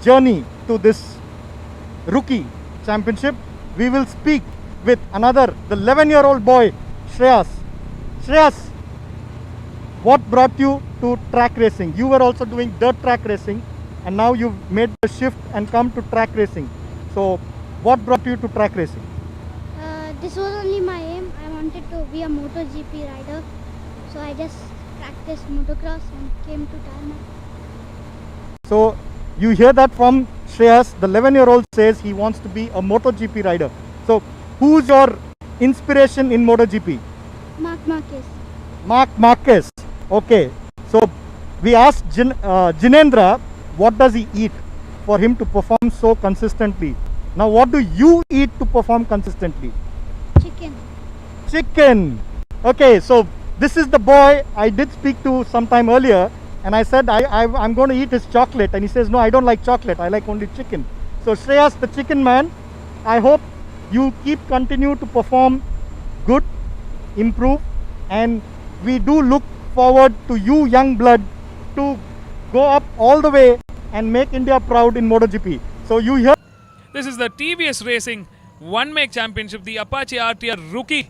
journey to this rookie championship, we will speak with another, the 11-year-old boy, Shreyas. Shreyas, what brought you to track racing? You were also doing dirt track racing, and now you've made the shift and come to track racing. So, what brought you to track racing? This was only my aim. I wanted to be a MotoGP rider. So I just practiced motocross and came to Tarmac. So, you hear that from Shreyas, the 11-year-old says he wants to be a MotoGP rider. So, who's your inspiration in MotoGP? Marc Marquez. Marc Marquez. Okay. So, we asked Jinendra, what does he eat for him to perform so consistently? Now, what do you eat to perform consistently? Chicken. Chicken. Okay, so this is the boy I did speak to sometime earlier, and I said I'm going to eat his chocolate, and he says no, I don't like chocolate, I like only chicken. So Shreyas, the chicken man, I hope you continue to perform good, improve, and we do look forward to you, young blood, to go up all the way and make India proud in MotoGP. So you hear. This is the TVS Racing One Make Championship, the Apache RTR Rookie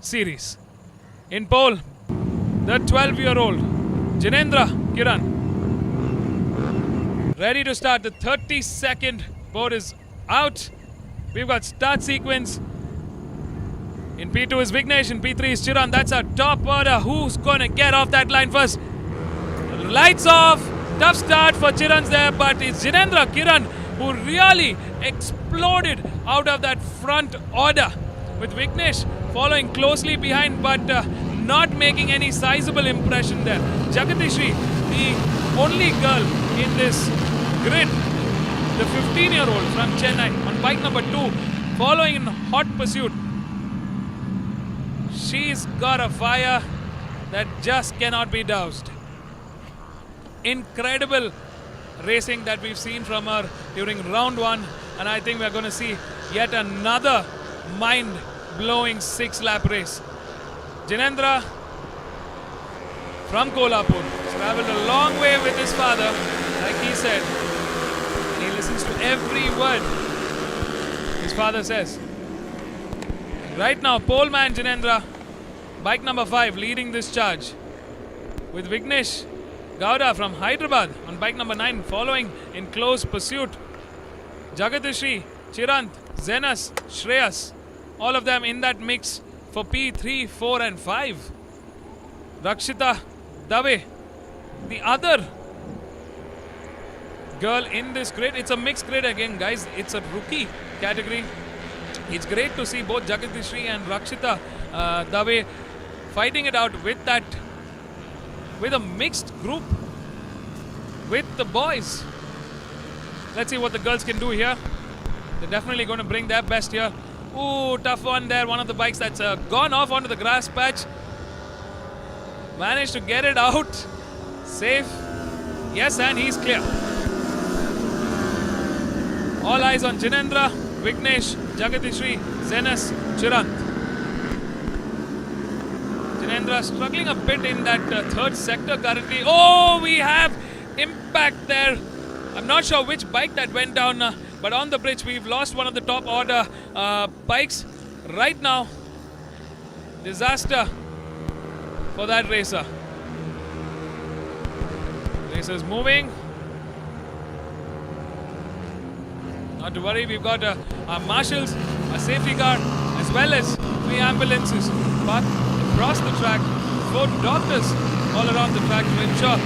Series. In pole, the 12-year-old Jinendra Kiran. Ready to start. The 30-second board is out. We've got start sequence. In P2 is Vignesh, in P3 is Chiran. That's our top order. Who's going to get off that line first? Lights off. Tough start for Chiran's there, but it's Jinendra Kiran who really exploded out of that front order, with Vignesh following closely behind, but not making any sizable impression there. Jagatishri, the only girl in this grid, the 15-year-old from Chennai on bike number 2, following in hot pursuit. She's got a fire that just cannot be doused. Incredible racing that we've seen from her during round 1, and I think we're going to see yet another mind-blowing 6-lap race. Jinendra from Kolhapur traveled a long way with his father, like he said. He listens to every word his father says. Right now, pole man Jinendra, bike number 5, leading this charge, with Vignesh Gowda from Hyderabad on bike number 9 following in close pursuit. Jagatishri, Chirant, Zenas, Shreyas, all of them in that mix for P3, 4 and 5. Rakshita Dave, the other girl in this grid. It's a mixed grid again, guys. It's a rookie category. It's great to see both Jagatishri and Rakshita Dave fighting it out with a mixed group with the boys. Let's see what the girls can do here. They're definitely going to bring their best here. Ooh, tough one there. One of the bikes that's gone off onto the grass patch. Managed to get it out. Safe. Yes, and he's clear. All eyes on Jinendra, Vignesh, Jagatishri, Zenas, Chirant. Jinendra struggling a bit in that third sector currently. Oh, we have impact there. I'm not sure which bike that went down, but on the bridge we've lost one of the top order bikes right now. Disaster for that racer. Racer's moving. Not to worry, we've got our marshals, a safety car, as well as 3 ambulances parked across the track, 4 doctors all around the track to ensure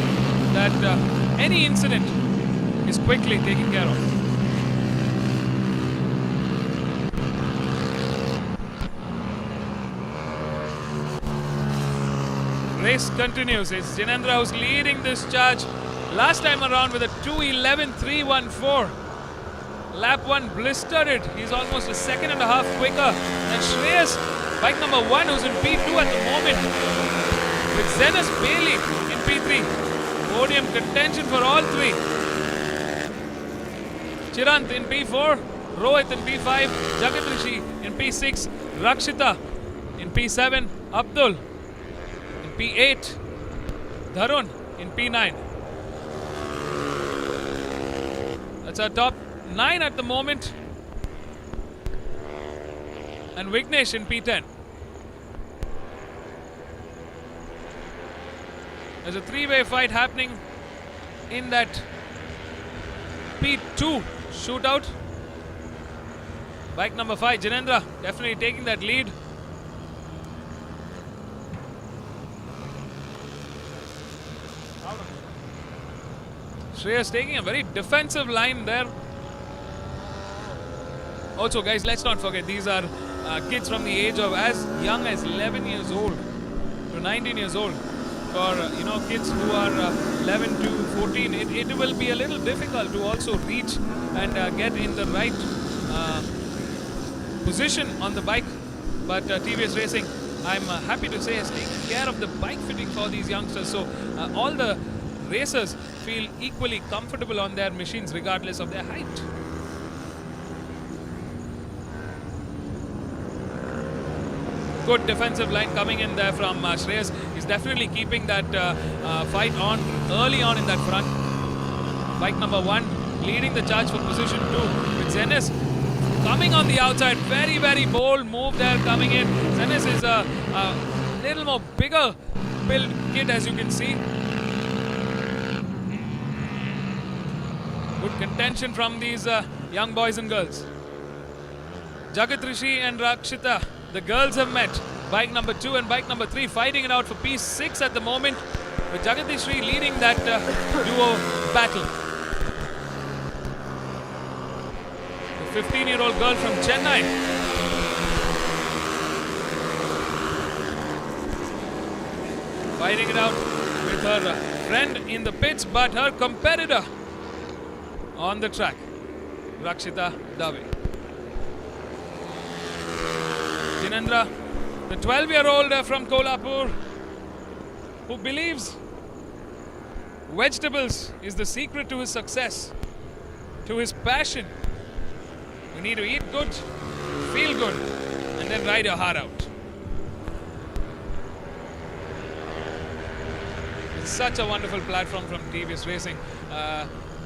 that any incident is quickly taken care of. Race continues. It's Jinendra who's leading this charge. Last time around with a 2:11.314. Lap 1 blistered it. He's almost a second and a half quicker than Shreyas, bike number 1, who's in P2 at the moment, with Zenas Bailey in P3. Podium contention for all 3. Chirant in P4, Rohit in P5, Jagatishri in P6, Rakshita in P7, Abdul in P8, Dharun in P9. That's our top 9 at the moment. And Vignesh in P10. There's a three-way fight happening in that P2 shootout. Bike number 5, Jinendra, definitely taking that lead. Shreyas taking a very defensive line there. Also, guys, let's not forget, these are kids from the age of as young as 11 years old to 19 years old. For kids who are 11 to 14, it will be a little difficult to also reach and get in the right position on the bike. But TVS Racing, I'm happy to say, has taken care of the bike fitting for these youngsters. So all the racers feel equally comfortable on their machines regardless of their height. Good defensive line coming in there from Shreyas. He's definitely keeping that fight on early on in that front. Bike number 1 leading the charge for position 2 with Zenes coming on the outside. Very, very bold move there coming in. Zenes is a little more bigger build kid, as you can see. Good contention from these young boys and girls. Jagat Rishi and Rakshita, the girls have met. Bike number 2 and bike number 3 fighting it out for P6 at the moment, with Jagat Rishi leading that duo battle. The 15-year-old girl from Chennai. Fighting it out with her friend in the pits, but her competitor on the track, Rakshita Dave. Jinendra, the 12-year-old from Kolhapur, who believes vegetables is the secret to his success, to his passion. You need to eat good, feel good, and then ride your heart out. It's such a wonderful platform from TVS Racing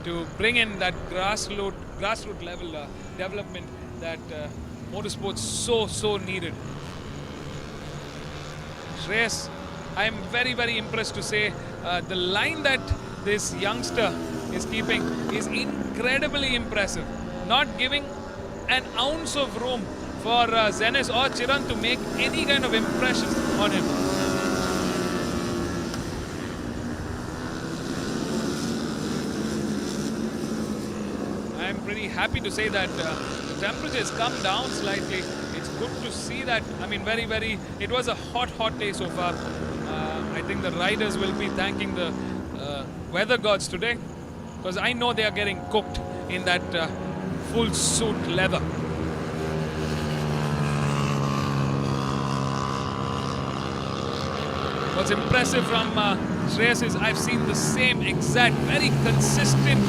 to bring in that grassroots level development that motorsports so needed. Shreyas, I am very, very impressed to say the line that this youngster is keeping is incredibly impressive. Not giving an ounce of room for Zenes or Chiran to make any kind of impression on him. I'm pretty happy to say that the temperature has come down slightly. It's good to see that. I mean, it was a hot day so far. I think the riders will be thanking the weather gods today, because I know they are getting cooked in that full suit leather. What's impressive from Shreyas is I've seen the same exact, very consistent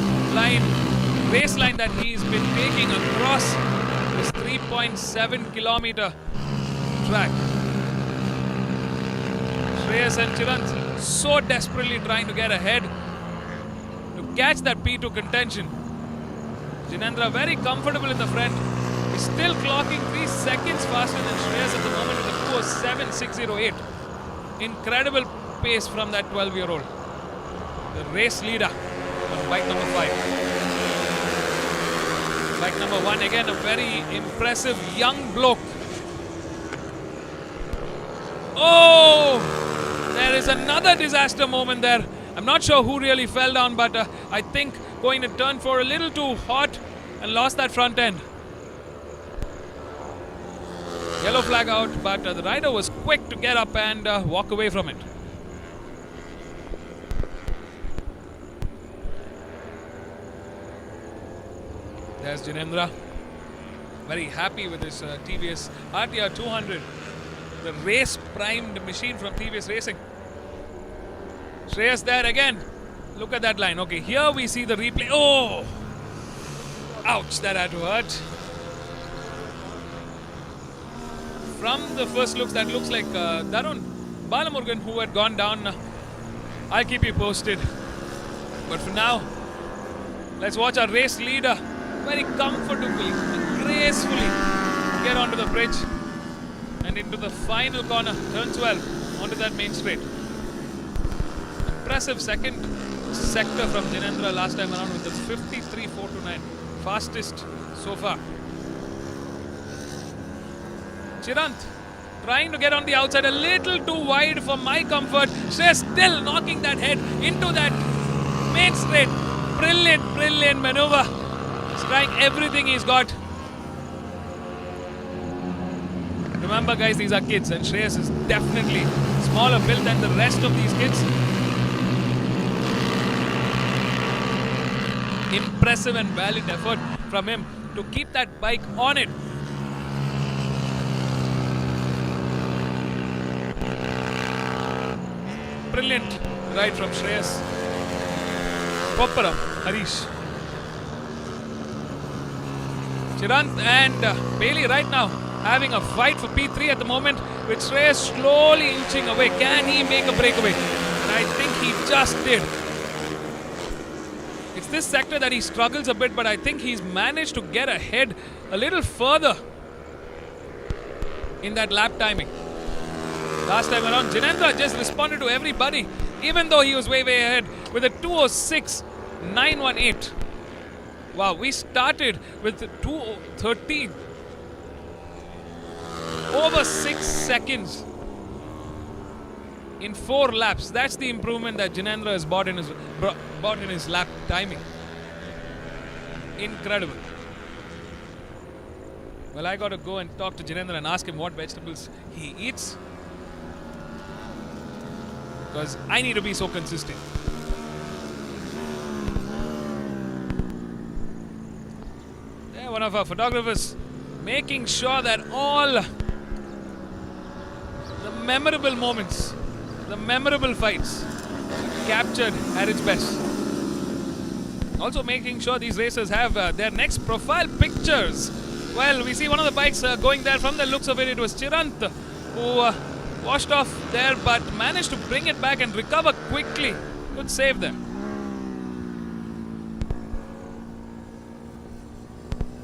race line that he's been taking across this 3.7 kilometer track. Shreyas and Chiran so desperately trying to get ahead to catch that P2 contention. Jinendra very comfortable in the front. He's still clocking 3 seconds faster than Shreyas at the moment with a 2:07.608. Incredible pace from that 12-year-old. The race leader on bike number 5. Bike number 1 again, a very impressive young bloke. Oh! There is another disaster moment there. I'm not sure who really fell down, but I think going to turn 4 a little too hot and lost that front end. Yellow flag out, but the rider was quick to get up and walk away from it. There's Jinendra, very happy with this TVS RTR 200, the race-primed machine from TVS Racing. Shreyas there again. Look at that line. Okay, here we see the replay. Oh! Ouch, that had to hurt. From the first looks, that looks like Darun Balamurgan who had gone down. I'll keep you posted. But for now, Let's watch our race leader very comfortably, gracefully get onto the bridge and into the final corner, turn 12, onto that main straight. Impressive second sector from Jinendra last time around with the 53.429, fastest so far. Chirant trying to get on the outside, a little too wide for my comfort. Shreyas still knocking that head into that main straight. Brilliant maneuver. He's trying everything he's got. Remember guys, these are kids and Shreyas is definitely smaller built than the rest of these kids. Impressive and valiant effort from him to keep that bike on it. Brilliant ride from Shreyas. Popparam, Harish. Chirant and Bailey right now having a fight for P3 at the moment, with Shreyas slowly inching away. Can he make a breakaway? And I think he just did. It's this sector that he struggles a bit, but I think he's managed to get ahead a little further in that lap timing. Last time around, Jinendra just responded to everybody, even though he was way ahead with a 2:06.918. Wow, we started with 2:13. Over 6 seconds in 4 laps. That's the improvement that Jinendra has brought in his lap timing. Incredible. Well, I got to go and talk to Jinendra and ask him what vegetables he eats, because I need to be so consistent. There, one of our photographers making sure that all the memorable moments, the memorable fights captured at its best. Also making sure these racers have their next profile pictures. Well, we see one of the bikes going there. From the looks of it, it was Chirant who washed off there, but managed to bring it back and recover quickly. Good save there.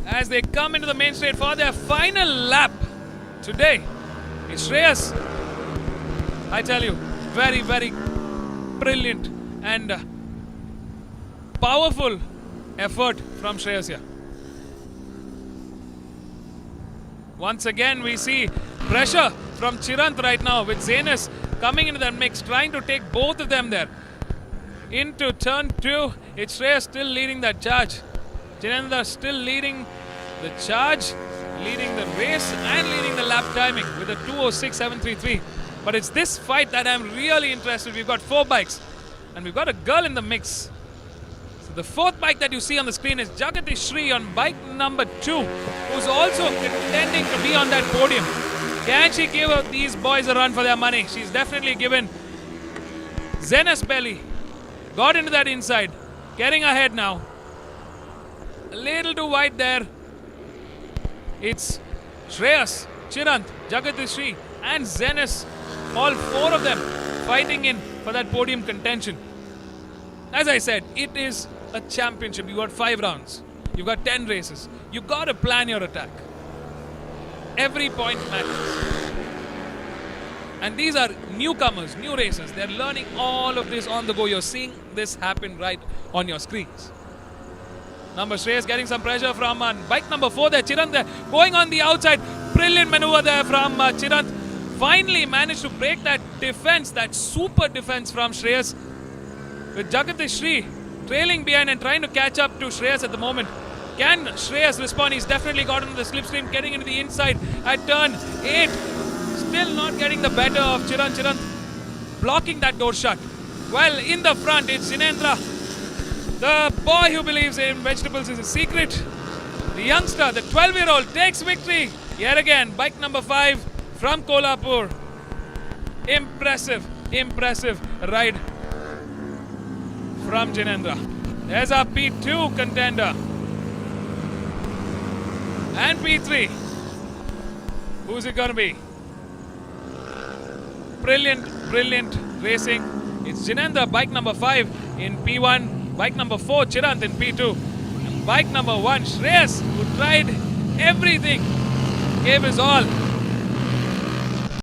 As they come into the main straight for their final lap today, it's Shreyas. I tell you, very brilliant and powerful effort from Shreyas here. Once again, we see pressure from Chirant right now, with Zenas coming into that mix, trying to take both of them there. Into turn 2, it's Shreyas still leading that charge. Jinendra still leading the charge, leading the race and leading the lap timing with a 2:06.733. But it's this fight that I'm really interested in. We've got 4 bikes and we've got a girl in the mix. So the 4th bike that you see on the screen is Jagatishri on bike number 2, who's also contending to be on that podium. Can she give these boys a run for their money? She's definitely given Zenas belly. Got into that inside, getting ahead now. A little too wide there. It's Shreyas, Chirant, Jagatishri and Zenas, all 4 of them fighting in for that podium contention. As I said, it is a championship. You've got 5 rounds. You've got 10 races. You've got to plan your attack. Every point matters. And these are newcomers, new racers. They're learning all of this on the go. You're seeing this happen right on your screens. Number Shreyas getting some pressure from bike number 4 there. Chirant there going on the outside. Brilliant maneuver there from Chirant. Finally managed to break that defense, that super defense from Shreyas. With Jagatishri trailing behind and trying to catch up to Shreyas at the moment. Can Shreyas respond? He's definitely got into the slipstream, getting into the inside at turn 8. Still not getting the better of Chirant. Chirant blocking that door shut. Well, in the front, it's Jinendra. The boy who believes in vegetables is a secret. The youngster, the 12-year-old, takes victory. Yet again, bike number 5 from Kolhapur. Impressive ride from Jinendra. There's our P2 contender. And P3. Who's it going to be? Brilliant racing. It's Jinendra, bike number 5 in P1. Bike number 4, Chirant in P2. bike number 1, Shreyas, who tried everything, gave his all.